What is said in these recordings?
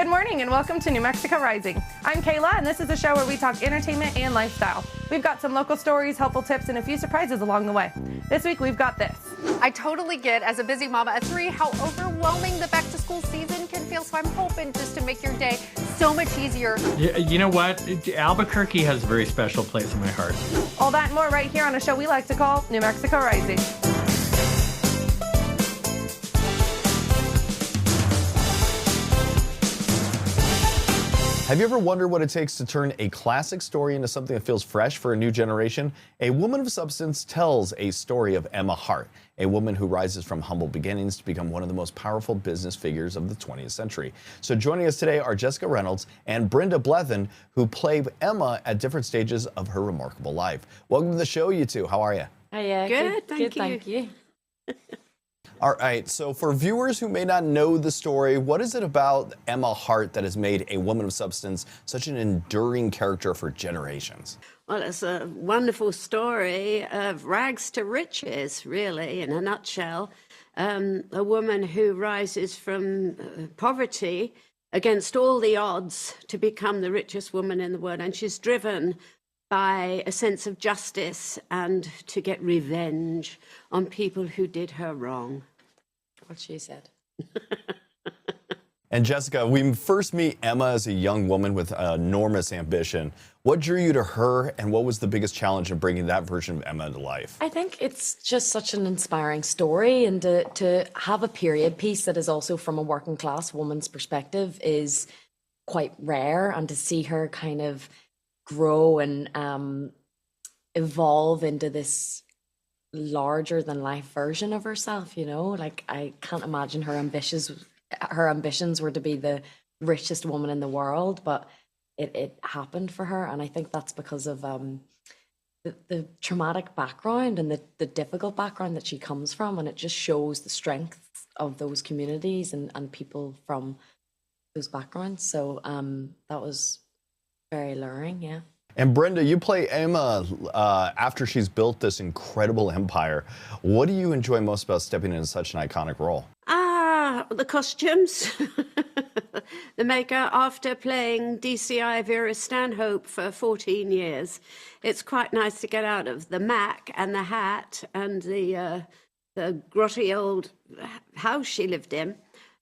Good morning and welcome to New Mexico Rising. I'm Kayla and this is a show where we talk entertainment and lifestyle. We've got some local stories, helpful tips, and a few surprises along the way. This week we've got this. I totally get, as a busy mama at 3, how overwhelming the back-to-school season can feel, so I'm hoping just to make your day so much easier. You know what? Albuquerque has a very special place in my heart. All that and more right here on a show we like to call New Mexico Rising. Have you ever wondered what it takes to turn a classic story into something that feels fresh for a new generation? A Woman of Substance tells a story of Emma Harte, a woman who rises from humble beginnings to become one of the most powerful business figures of the 20th century. So joining us today are Jessica Reynolds and Brenda Blethyn, who play Emma at different stages of her remarkable life. Welcome to the show, you two. How are you? Hiya. Good, Thank you. All right, so for viewers who may not know the story, what is it about Emma Harte that has made a Woman of Substance such an enduring character for generations? Well, it's a wonderful story of rags to riches, really, in a nutshell. A woman who rises from poverty against all the odds to become the richest woman in the world. And she's driven by a sense of justice and to get revenge on people who did her wrong. What she said. And Jessica, we first meet Emma as a young woman with enormous ambition. What drew you to her, and what was the biggest challenge of bringing that version of Emma to life? I think it's just such an inspiring story, and to have a period piece that is also from a working class woman's perspective is quite rare, and to see her kind of grow and evolve into this larger than life version of herself, you know, like I can't imagine her ambitions were to be the richest woman in the world, but it happened for her. And I think that's because of the traumatic background and the difficult background that she comes from, and it just shows the strength of those communities and people from those backgrounds. So that was very alluring, yeah. And Brenda, you play Emma after she's built this incredible empire. What do you enjoy most about stepping into such an iconic role? The costumes. The makeup. After playing DCI Vera Stanhope for 14 years, it's quite nice to get out of the Mac and the hat and the grotty old house she lived in.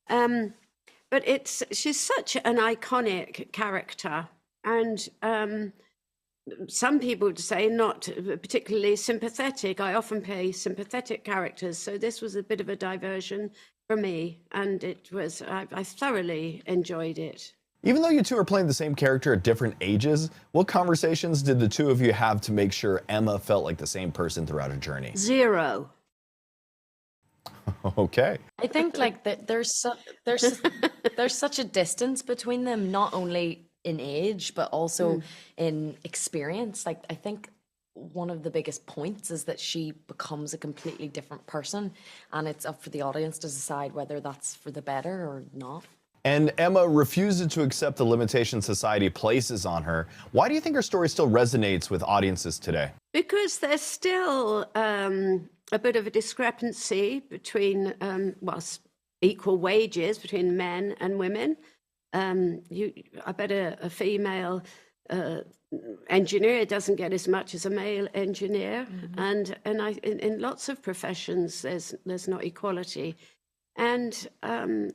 But she's such an iconic character, and some people would say not particularly sympathetic. I often play sympathetic characters, so this was a bit of a diversion for me, and I thoroughly enjoyed it. Even though you two are playing the same character at different ages, what conversations did the two of you have to make sure Emma felt like the same person throughout her journey? Zero. Okay. I think like that there's such a distance between them, not only in age but also in experience. Like I think one of the biggest points is that she becomes a completely different person, and it's up for the audience to decide whether that's for the better or not. And Emma refuses to accept the limitations society places on her. Why do you think her story still resonates with audiences today? Because there's still a bit of a discrepancy between equal wages between men and women. I bet a female engineer doesn't get as much as a male engineer, and in lots of professions there's not equality, and there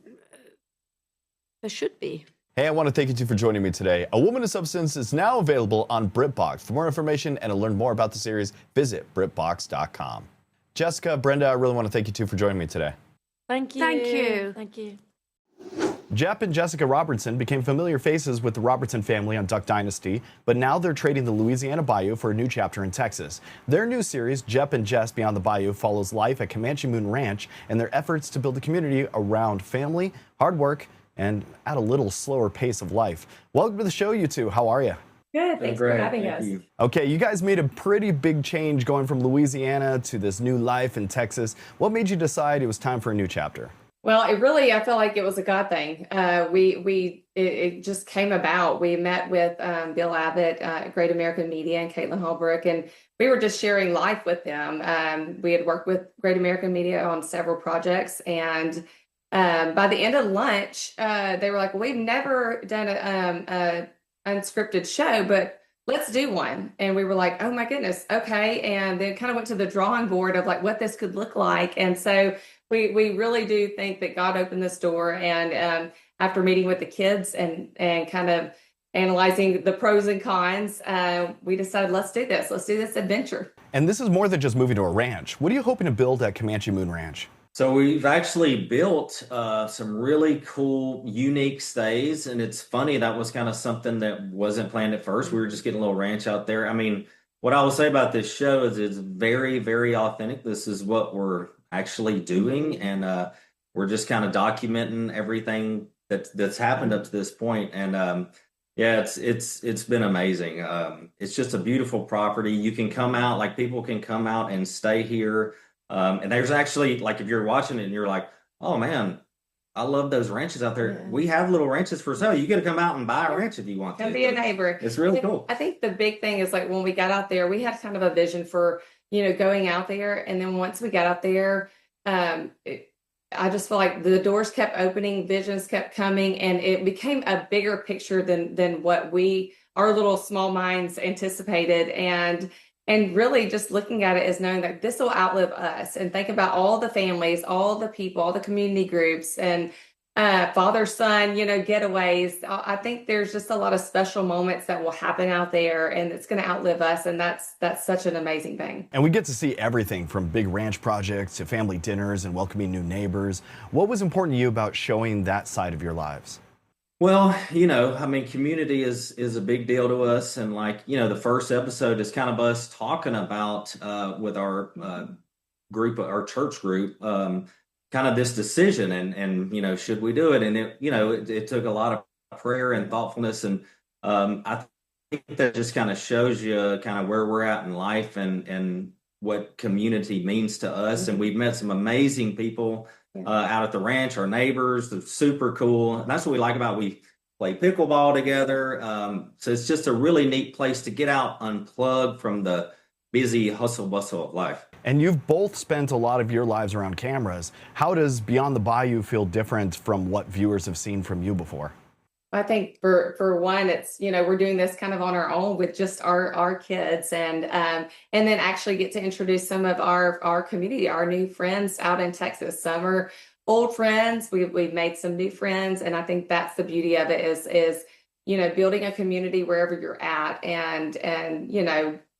should be. Hey, I want to thank you two for joining me today. A Woman of Substance is now available on BritBox. For more information and to learn more about the series, visit BritBox.com. Jessica, Brenda, I really want to thank you two for joining me today. Thank you. Thank you. Thank you. Jep and Jessica Robertson became familiar faces with the Robertson family on Duck Dynasty, but now they're trading the Louisiana Bayou for a new chapter in Texas. Their new series, Jep and Jess Beyond the Bayou, follows life at Comanche Moon Ranch and their efforts to build a community around family, hard work, and at a little slower pace of life. Welcome to the show, you two. How are you? Good, thanks for having us. Okay, you guys made a pretty big change going from Louisiana to this new life in Texas. What made you decide it was time for a new chapter? Well, I feel like it was a God thing. It just came about. We met with Bill Abbott at Great American Media and Caitlin Holbrook, and we were just sharing life with them. We had worked with Great American Media on several projects, and by the end of lunch, they were like, well, we've never done a unscripted show, but let's do one. And we were like, oh my goodness, okay. And then kind of went to the drawing board of like what this could look like. And so we really do think that God opened this door. And after meeting with the kids and kind of analyzing the pros and cons, we decided, let's do this adventure. And this is more than just moving to a ranch. What are you hoping to build at Comanche Moon Ranch? So we've actually built some really cool, unique stays. And it's funny, that was kind of something that wasn't planned at first. We were just getting a little ranch out there. I mean, what I will say about this show is it's very, very authentic. This is what we're actually doing. And we're just kind of documenting everything that's happened up to this point. And yeah, it's been amazing. It's just a beautiful property. You can come out, like people can come out and stay here. And there's actually, like, if you're watching it and you're like, oh man, I love those ranches out there. Yeah. We have little ranches for sale. You get to come out and buy a ranch if you want to. And be a neighbor. It's really cool. I think the big thing is like when we got out there, we had kind of a vision for, going out there. And then once we got out there, I just feel like the doors kept opening, visions kept coming, and it became a bigger picture than what our little small minds anticipated. And really just looking at it as knowing that this will outlive us, and think about all the families, all the people, all the community groups, and father, son, getaways. I think there's just a lot of special moments that will happen out there, and it's going to outlive us. And that's such an amazing thing. And we get to see everything from big ranch projects to family dinners and welcoming new neighbors. What was important to you about showing that side of your lives? Well, I mean, community is a big deal to us. And like, the first episode is kind of us talking about with our group, our church group, kind of this decision and should we do it? And it took a lot of prayer and thoughtfulness. And I think that just kind of shows you kind of where we're at in life and what community means to us. And we've met some amazing people out at the ranch, our neighbors. They're super cool. And that's what we like about it. We play pickleball together. So it's just a really neat place to get out, unplug from the busy hustle bustle of life. And you've both spent a lot of your lives around cameras. How does Beyond the Bayou feel different from what viewers have seen from you before? I think for one, it's, we're doing this kind of on our own with just our kids, and then actually get to introduce some of our community, our new friends out in Texas. Some are old friends. We've made some new friends. And I think that's the beauty of it is building a community wherever you're at, and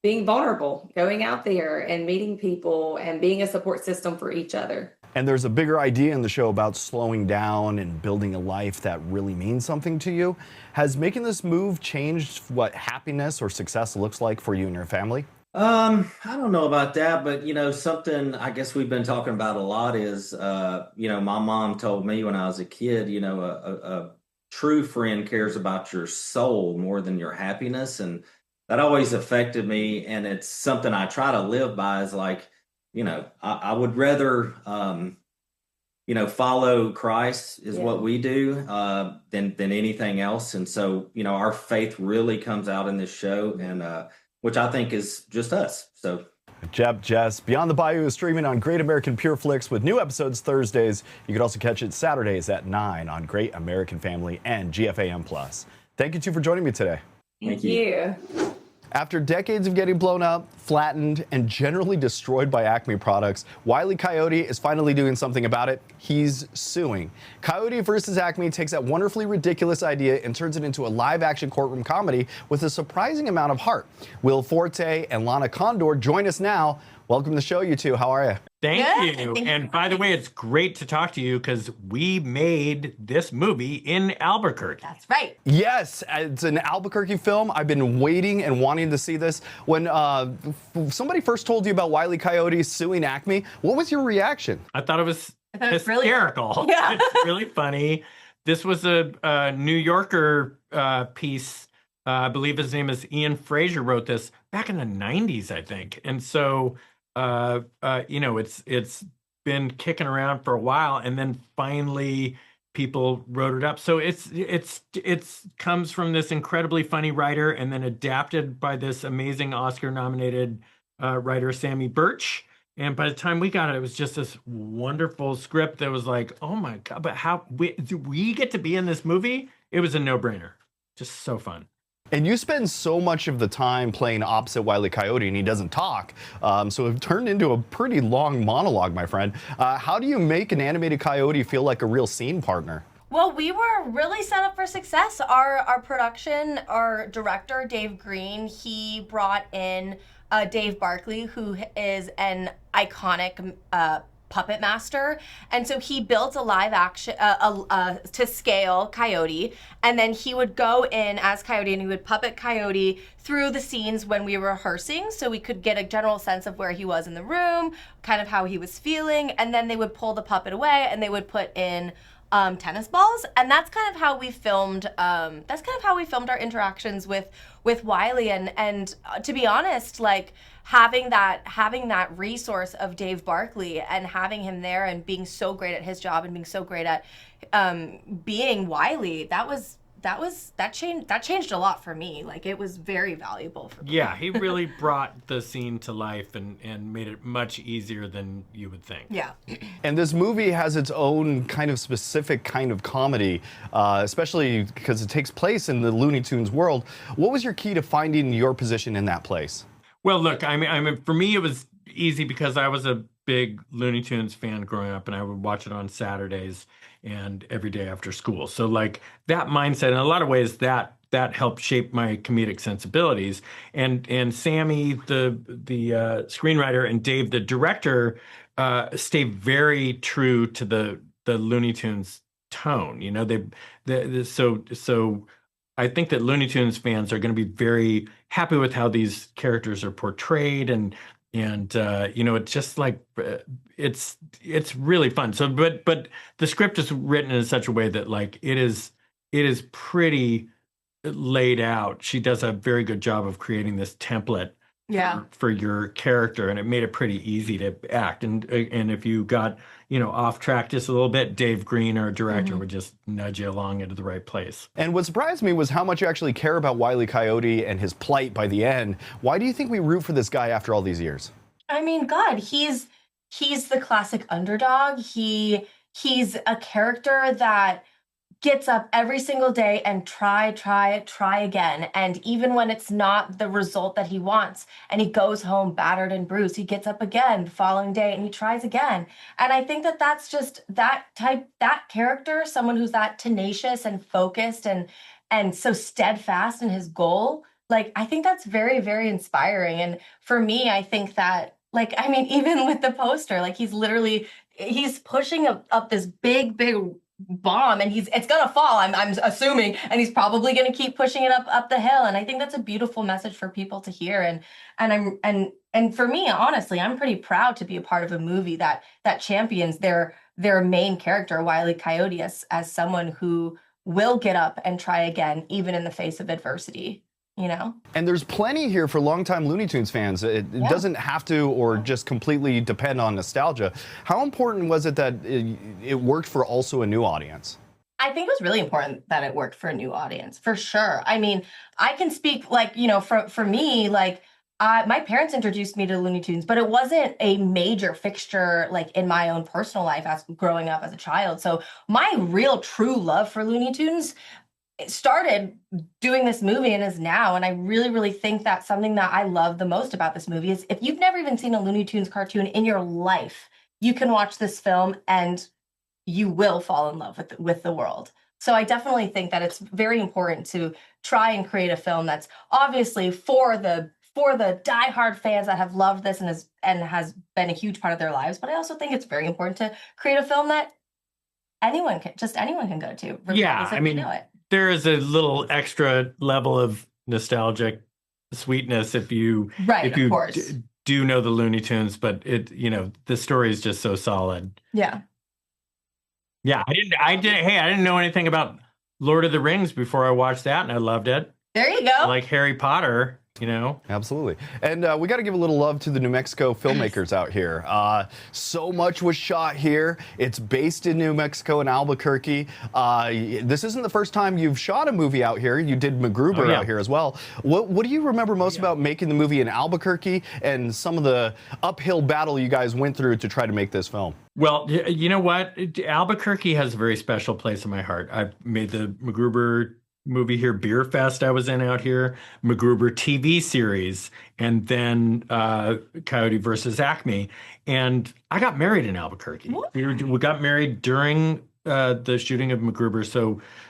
being vulnerable, going out there and meeting people and being a support system for each other. And there's a bigger idea in the show about slowing down and building a life that really means something to you. Has making this move changed what happiness or success looks like for you and your family? I don't know about that, but something I guess we've been talking about a lot is, my mom told me when I was a kid, a true friend cares about your soul more than your happiness. And that always affected me. And it's something I try to live by, is like, I would rather, follow Christ is what we do than anything else. And so, our faith really comes out in this show, and which I think is just us. So, Jep, Jess, Beyond the Bayou is streaming on Great American Pure Flix with new episodes Thursdays. You can also catch it Saturdays at 9 on Great American Family and GFAM+. Thank you two for joining me today. Thank you. After decades of getting blown up, flattened, and generally destroyed by Acme products, Wile E. Coyote is finally doing something about it. He's suing. Coyote versus Acme takes that wonderfully ridiculous idea and turns it into a live-action courtroom comedy with a surprising amount of heart. Will Forte and Lana Condor join us now. Welcome to the show, you two. How are you? Thank you. And by the way, it's great to talk to you because we made this movie in Albuquerque. That's right. Yes, it's an Albuquerque film. I've been waiting and wanting to see this. When somebody first told you about Wile E. Coyote suing Acme, what was your reaction? I thought it was really hysterical. Yeah. It's really funny. This was a New Yorker piece. I believe his name is Ian Fraser, wrote this back in the 90s, I think. And so it's been kicking around for a while, and then finally people wrote it up. So it's comes from this incredibly funny writer, and then adapted by this amazing Oscar-nominated writer Sammy Birch. And by the time we got it, it was just this wonderful script that was like, oh my God, but do we get to be in this movie? It was a no-brainer. Just so fun. And you spend so much of the time playing opposite Wile E. Coyote, and he doesn't talk. So it turned into a pretty long monologue, my friend. How do you make an animated coyote feel like a real scene partner? Well, we were really set up for success. Our production, our director, Dave Green, he brought in Dave Barkley, who is an iconic puppet master, and so he built a live action to scale Coyote, and then he would go in as Coyote and he would puppet Coyote through the scenes when we were rehearsing, so we could get a general sense of where he was in the room, kind of how he was feeling, and then they would pull the puppet away and they would put in tennis balls, and that's kind of how we filmed. That's kind of how we filmed our interactions with Wiley, and to be honest, like having that resource of Dave Barkley and having him there and being so great at his job and being so great at being Wiley, that changed a lot for me. Like it was very valuable for me. Yeah, he really brought the scene to life and made it much easier than you would think. Yeah. And this movie has its own kind of specific kind of comedy, especially because it takes place in the Looney Tunes world. What was your key to finding your position in that place? Well, look, I mean, for me, it was easy because I was a big Looney Tunes fan growing up, and I would watch it on Saturdays and every day after school. So, like that mindset, in a lot of ways, that helped shape my comedic sensibilities. And Sammy, the screenwriter, and Dave, the director, stay very true to the Looney Tunes tone. You know, so I think that Looney Tunes fans are going to be very happy with how these characters are portrayed, and you know, it's just like it's really fun. So, but the script is written in such a way that like it is pretty laid out. She does a very good job of creating this template for your character, and it made it pretty easy to act. And if you got, you know, off track just a little bit, Dave Green, our director, would just nudge you along into the right place. And what surprised me was how much you actually care about Wile E. Coyote and his plight by the end. Why do you think we root for this guy after all these years? I mean, God, he's the classic underdog. He's a character that gets up every single day and try again. And even when it's not the result that he wants, and he goes home battered and bruised, he gets up again the following day and he tries again. And I think that that's just that character, someone who's that tenacious and focused and so steadfast in his goal. Like, I think that's very, very inspiring. And for me, I think that, like, I mean, even with the poster, like he's pushing up this big bomb, and it's gonna fall, I'm assuming, and he's probably gonna keep pushing it up the hill. And I think that's a beautiful message for people to hear. And for me, honestly, I'm pretty proud to be a part of a movie that champions their main character, Wile E. Coyote, as someone who will get up and try again, even in the face of adversity. You know? And there's plenty here for longtime Looney Tunes fans. It doesn't have to or just completely depend on nostalgia. How important was it that it worked for also a new audience? I think it was really important that it worked for a new audience, for sure. I mean, I can speak, like, you know, for me, like, my parents introduced me to Looney Tunes, but it wasn't a major fixture, like, in my own personal life as growing up as a child. So my real true love for Looney Tunes, it started doing this movie and is now. And I really, really think that something that I love the most about this movie is if you've never even seen a Looney Tunes cartoon in your life, you can watch this film and you will fall in love with the world. So I definitely think that it's very important to try and create a film that's obviously for the diehard fans that have loved this and has been a huge part of their lives. But I also think it's very important to create a film that anyone can go to. Yeah, I mean, there is a little extra level of nostalgic sweetness if you do know the Looney Tunes, but the story is just so solid. Yeah. Yeah, I didn't know anything about Lord of the Rings before I watched that, and I loved it. There you go. Like Harry Potter, you know? Absolutely. And we got to give a little love to the New Mexico filmmakers out here. So much was shot here. It's based in New Mexico in Albuquerque. This isn't the first time you've shot a movie out here. You did MacGruber out here as well. What do you remember most about making the movie in Albuquerque and some of the uphill battle you guys went through to try to make this film? Well, you know what? Albuquerque has a very special place in my heart. I've made the MacGruber movie here, Beer Fest I was in out here, MacGruber TV series, and then Coyote versus Acme. And I got married in Albuquerque. We got married during the shooting of MacGruber,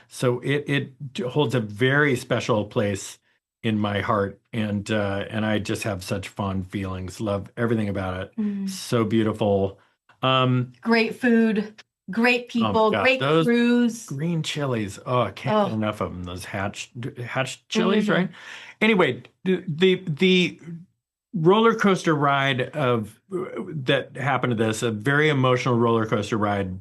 so it holds a very special place in my heart, and I just have such fond feelings. Love everything about it. So beautiful. Great food. Great people, great crews. Green chilies. Oh, I can't get enough of them. Those hatch chilies, right? Anyway, the roller coaster ride that happened to this, a very emotional roller coaster ride.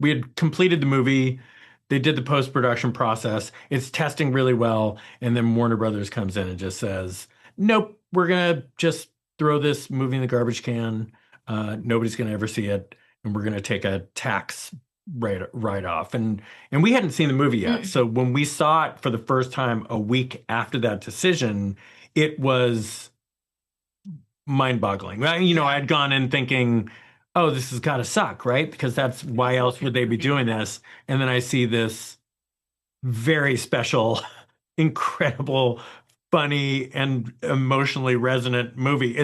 We had completed the movie. They did the post-production process. It's testing really well. And then Warner Brothers comes in and just says, nope, we're going to just throw this movie in the garbage can. Nobody's going to ever see it. And we're going to take a tax write-off. And we hadn't seen the movie yet. So when we saw it for the first time a week after that decision, it was mind-boggling. You know, I had gone in thinking, oh, this has got to suck, right? Because that's why else would they be doing this? And then I see this very special, incredible, funny, and emotionally resonant movie.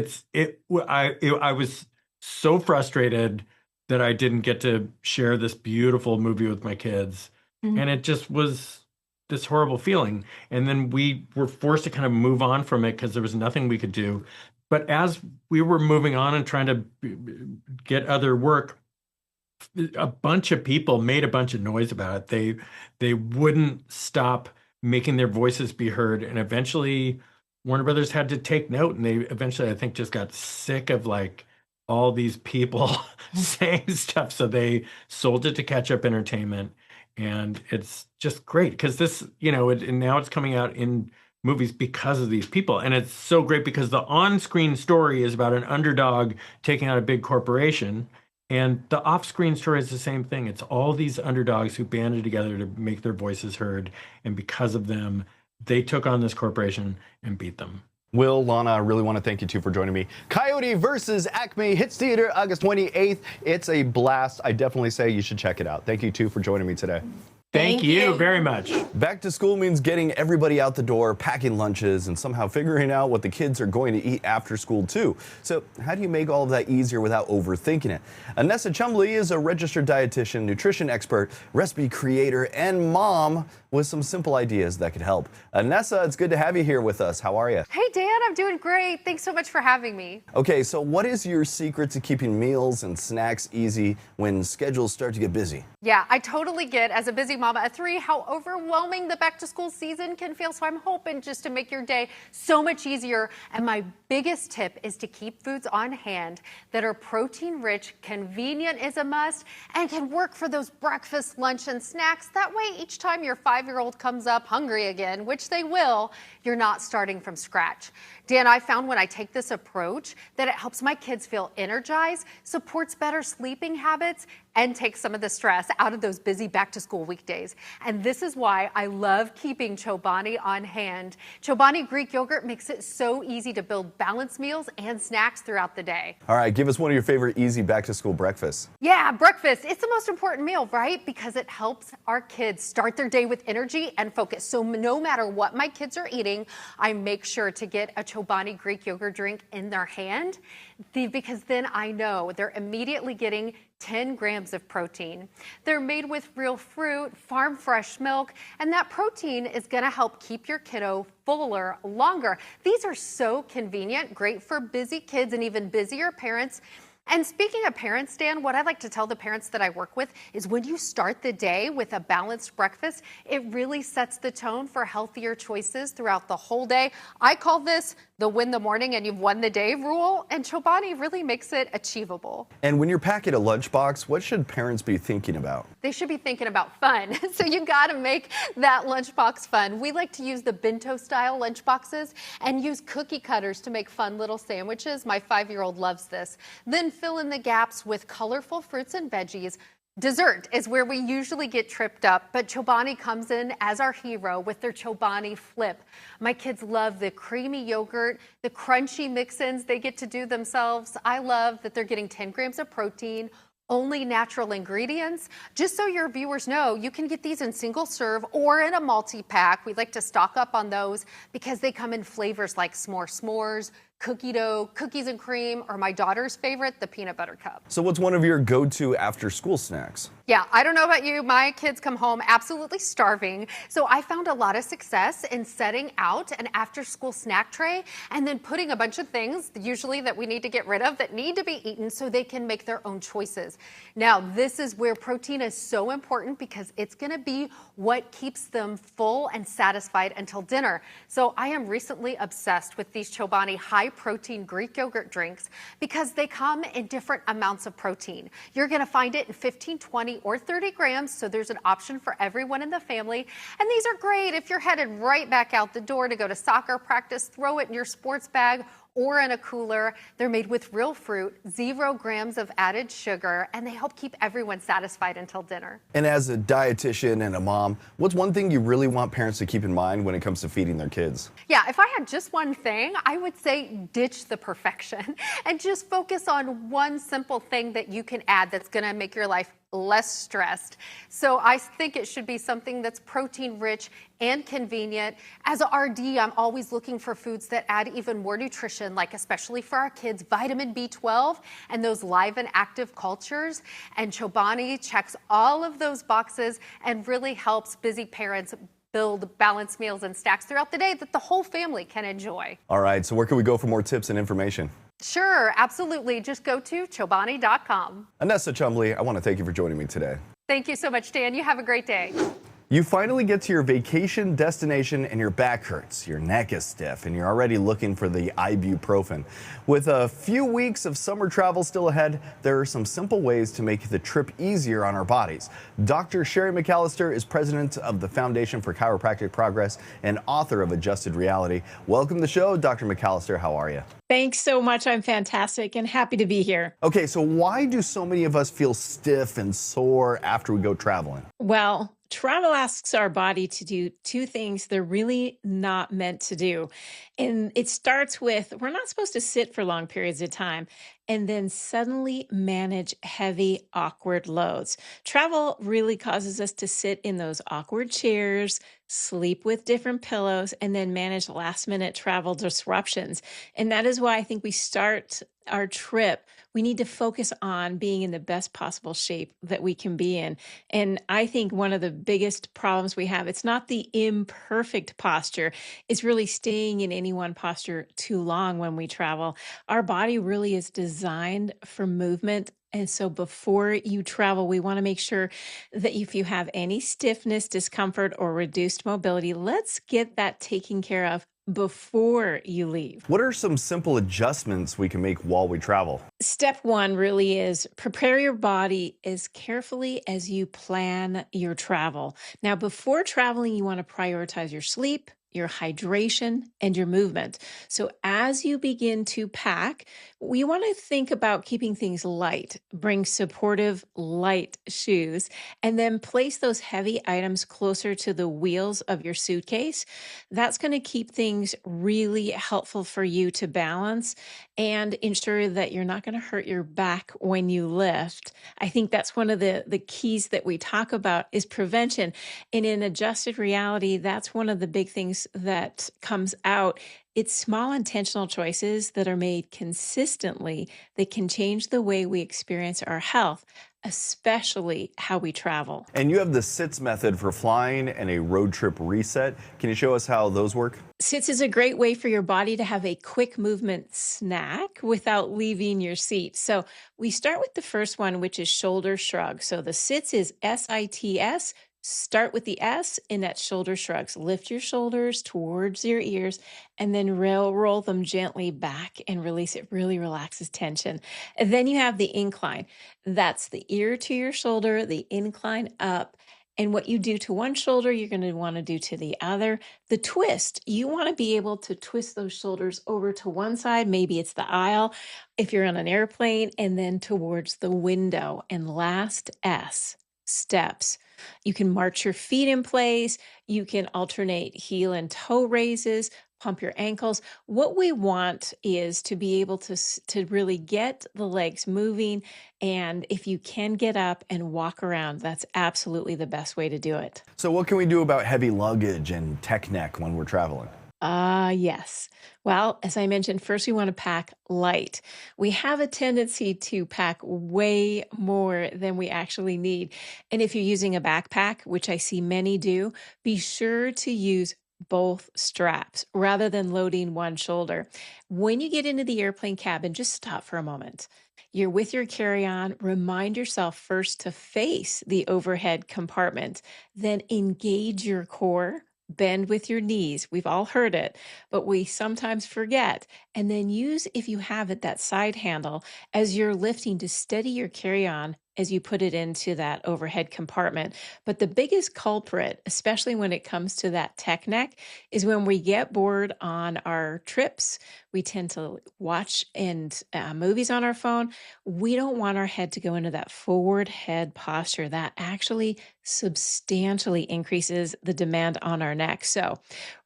I was so frustrated that I didn't get to share this beautiful movie with my kids. And it just was this horrible feeling. And then we were forced to kind of move on from it because there was nothing we could do. But as we were moving on and trying to get other work, a bunch of people made a bunch of noise about it. They wouldn't stop making their voices be heard. And eventually Warner Brothers had to take note. And they eventually, I think, just got sick of like all these people saying stuff. So they sold it to Catch Up Entertainment. And it's just great because this, you know, and now it's coming out in movies because of these people. And it's so great because the on-screen story is about an underdog taking out a big corporation. And the off-screen story is the same thing. It's all these underdogs who banded together to make their voices heard. And because of them, they took on this corporation and beat them. Will, Lana, I really want to thank you two for joining me. Coyote versus Acme hits theater August 28th. It's a blast. I definitely say you should check it out. Thank you two for joining me today. Thank you very much. Back to school means getting everybody out the door, packing lunches, and somehow figuring out what the kids are going to eat after school too. So how do you make all of that easier without overthinking it? Annessa Chumbley is a registered dietitian, nutrition expert, recipe creator, and mom with some simple ideas that could help. Annessa, it's good to have you here with us. How are you? Hey, Dan, I'm doing great. Thanks so much for having me. Okay, so what is your secret to keeping meals and snacks easy when schedules start to get busy? Yeah, I totally get, as a busy mama at 3, how overwhelming the back-to-school season can feel. So I'm hoping just to make your day so much easier. And my biggest tip is to keep foods on hand that are protein-rich, convenient is a must, and can work for those breakfast, lunch, and snacks. That way, each time your 5-year-old comes up hungry again, which they will, you're not starting from scratch. Dan, I found when I take this approach that it helps my kids feel energized, supports better sleeping habits, and takes some of the stress out of those busy back-to-school weekdays. And this is why I love keeping Chobani on hand. Chobani Greek yogurt makes it so easy to build balanced meals and snacks throughout the day. All right, give us one of your favorite easy back-to-school breakfasts. Yeah, breakfast. It's the most important meal, right? Because it helps our kids start their day with energy and focus. So no matter what my kids are eating, I make sure to get a Chobani Greek yogurt drink in their hand because then I know they're immediately getting 10 grams of protein. They're made with real fruit, farm fresh milk, and that protein is going to help keep your kiddo fuller longer. These are so convenient, great for busy kids and even busier parents. And speaking of parents, Dan, what I like to tell the parents that I work with is when you start the day with a balanced breakfast, it really sets the tone for healthier choices throughout the whole day. I call this the win the morning and you've won the day rule, and Chobani really makes it achievable. And when you're packing a lunchbox, what should parents be thinking about? They should be thinking about fun. So you got to make that lunchbox fun. We like to use the bento style lunchboxes and use cookie cutters to make fun little sandwiches. My 5-year-old loves this. Then fill in the gaps with colorful fruits and veggies. Dessert is where we usually get tripped up, but Chobani comes in as our hero with their Chobani flip. My kids love the creamy yogurt, the crunchy mix-ins they get to do themselves. I love that they're getting 10 grams of protein, only natural ingredients. Just so your viewers know, you can get these in single serve or in a multi-pack. We like to stock up on those because they come in flavors like s'mores, cookie dough, cookies and cream, or my daughter's favorite, the peanut butter cup. So what's one of your go-to after-school snacks? Yeah, I don't know about you. My kids come home absolutely starving. So I found a lot of success in setting out an after-school snack tray and then putting a bunch of things, usually that we need to get rid of, that need to be eaten so they can make their own choices. Now, this is where protein is so important because it's going to be what keeps them full and satisfied until dinner. So I am recently obsessed with these Chobani high-protein Greek yogurt drinks because they come in different amounts of protein. You're going to find it in 15, 20, or 30 grams, so there's an option for everyone in the family. And these are great if you're headed right back out the door to go to soccer practice, throw it in your sports bag or in a cooler. They're made with real fruit, 0 grams of added sugar, and they help keep everyone satisfied until dinner. And as a dietitian and a mom, what's one thing you really want parents to keep in mind when it comes to feeding their kids? Yeah, if I had just one thing, I would say ditch the perfection and just focus on one simple thing that you can add that's going to make your life less stressed. So I think it should be something that's protein rich and convenient. As a RD, I'm always looking for foods that add even more nutrition, like especially for our kids, vitamin B12 and those live and active cultures. And Chobani checks all of those boxes and really helps busy parents build balanced meals and snacks throughout the day that the whole family can enjoy. All right, so where can we go for more tips and information? Sure, absolutely. Just go to Chobani.com. Annessa Chumbley, I want to thank you for joining me today. Thank you so much, Dan. You have a great day. You finally get to your vacation destination and your back hurts, your neck is stiff, and you're already looking for the ibuprofen. With a few weeks of summer travel still ahead, there are some simple ways to make the trip easier on our bodies. Dr. Sherry McAllister is president of the Foundation for Chiropractic Progress and author of Adjusted Reality. Welcome to the show, Dr. McAllister. How are you? Thanks so much. I'm fantastic and happy to be here. Okay, so why do so many of us feel stiff and sore after we go traveling? Well, travel asks our body to do two things they're really not meant to do. And it starts with, we're not supposed to sit for long periods of time and then suddenly manage heavy, awkward loads. Travel really causes us to sit in those awkward chairs, sleep with different pillows, and then manage last-minute travel disruptions. And that is why I think we start our trip. We need to focus on being in the best possible shape that we can be in. And I think one of the biggest problems we have, it's not the imperfect posture, it's really staying in any one posture too long when we travel. Our body really is designed for movement. And so before you travel, we want to make sure that if you have any stiffness, discomfort, or reduced mobility, let's get that taken care of before you leave. What are some simple adjustments we can make while we travel? Step one really is prepare your body as carefully as you plan your travel. Now, before traveling, you want to prioritize your sleep, your hydration, and your movement. So as you begin to pack, we want to think about keeping things light. Bring supportive, light shoes, and then place those heavy items closer to the wheels of your suitcase. That's going to keep things really helpful for you to balance and ensure that you're not going to hurt your back when you lift. I think that's one of the keys that we talk about is prevention. And in Adjusted Reality, that's one of the big things that comes out. It's small intentional choices that are made consistently that can change the way we experience our health, especially how we travel. And you have the SITS method for flying and a road trip reset. Can you show us how those work? SITS is a great way for your body to have a quick movement snack without leaving your seat. So we start with the first one, which is shoulder shrug. So the SITS is SITS, Start with the S in that shoulder shrugs. Lift your shoulders towards your ears and then roll them gently back and release. It really relaxes tension. And then you have the incline. That's the ear to your shoulder, the incline up. And what you do to one shoulder, you're going to want to do to the other. The twist, you want to be able to twist those shoulders over to one side. Maybe it's the aisle if you're on an airplane, and then towards the window. And last S, steps. You can march your feet in place. You can alternate heel and toe raises, pump your ankles. What we want is to be able to really get the legs moving. And if you can get up and walk around, that's absolutely the best way to do it. So what can we do about heavy luggage and tech neck when we're traveling? Yes. Well, as I mentioned, first we want to pack light. We have a tendency to pack way more than we actually need. And if you're using a backpack, which I see many do, be sure to use both straps rather than loading one shoulder. When you get into the airplane cabin, just stop for a moment. You're with your carry-on. Remind yourself first to face the overhead compartment, then engage your core. Bend with your knees. We've all heard it, but we sometimes forget. And then use, if you have it, that side handle as you're lifting to steady your carry-on as you put it into that overhead compartment. But the biggest culprit, especially when it comes to that tech neck, is when we get bored on our trips. We tend to watch movies on our phone. We don't want our head to go into that forward head posture. That actually substantially increases the demand on our neck. So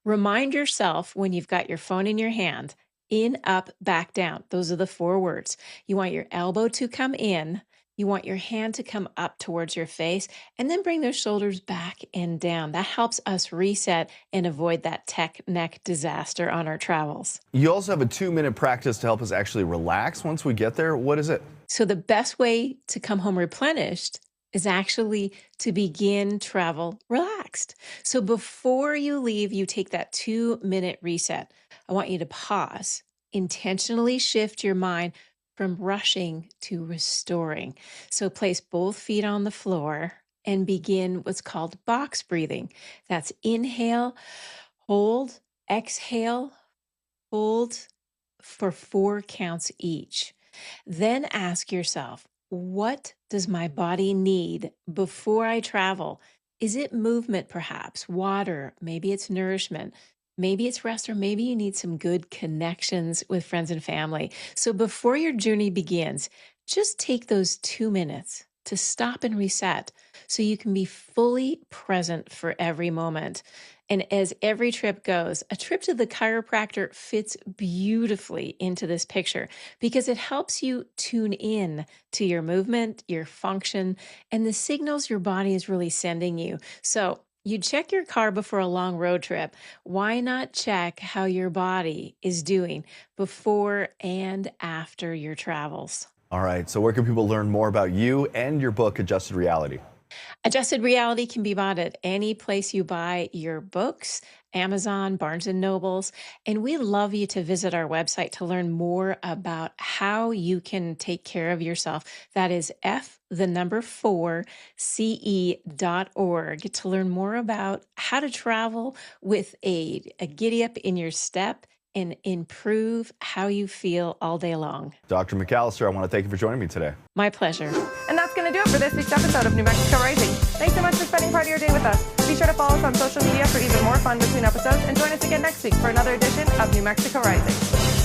remind yourself when you've got your phone in your hand, in, up, back, down. Those are the 4 words. You want your elbow to come in. You want your hand to come up towards your face, and then bring those shoulders back and down. That helps us reset and avoid that tech neck disaster on our travels. You also have a 2-minute practice to help us actually relax once we get there. What is it? So the best way to come home replenished is actually to begin travel relaxed. So before you leave, you take that 2-minute reset. I want you to pause, intentionally shift your mind from rushing to restoring. So place both feet on the floor and begin what's called box breathing. That's inhale, hold, exhale, hold for 4 counts each. Then ask yourself, what does my body need before I travel? Is it movement, perhaps? Water? Maybe it's nourishment. Maybe it's rest, or maybe you need some good connections with friends and family. So before your journey begins, just take those 2 minutes to stop and reset so you can be fully present for every moment. And as every trip goes, a trip to the chiropractor fits beautifully into this picture because it helps you tune in to your movement, your function, and the signals your body is really sending you. So you check your car before a long road trip. Why not check how your body is doing before and after your travels? All right, so where can people learn more about you and your book, Adjusted Reality? Adjusted Reality can be bought at any place you buy your books, Amazon, Barnes & Nobles, and we love you to visit our website to learn more about how you can take care of yourself. That is F4CE.org to learn more about how to travel with a giddy up in your step and improve how you feel all day long. Dr. McAllister, I want to thank you for joining me today. My pleasure. And that's going to do it for this week's episode of New Mexico Rising. Thanks so much for spending part of your day with us. Be sure to follow us on social media for even more fun between episodes, and join us again next week for another edition of New Mexico Rising.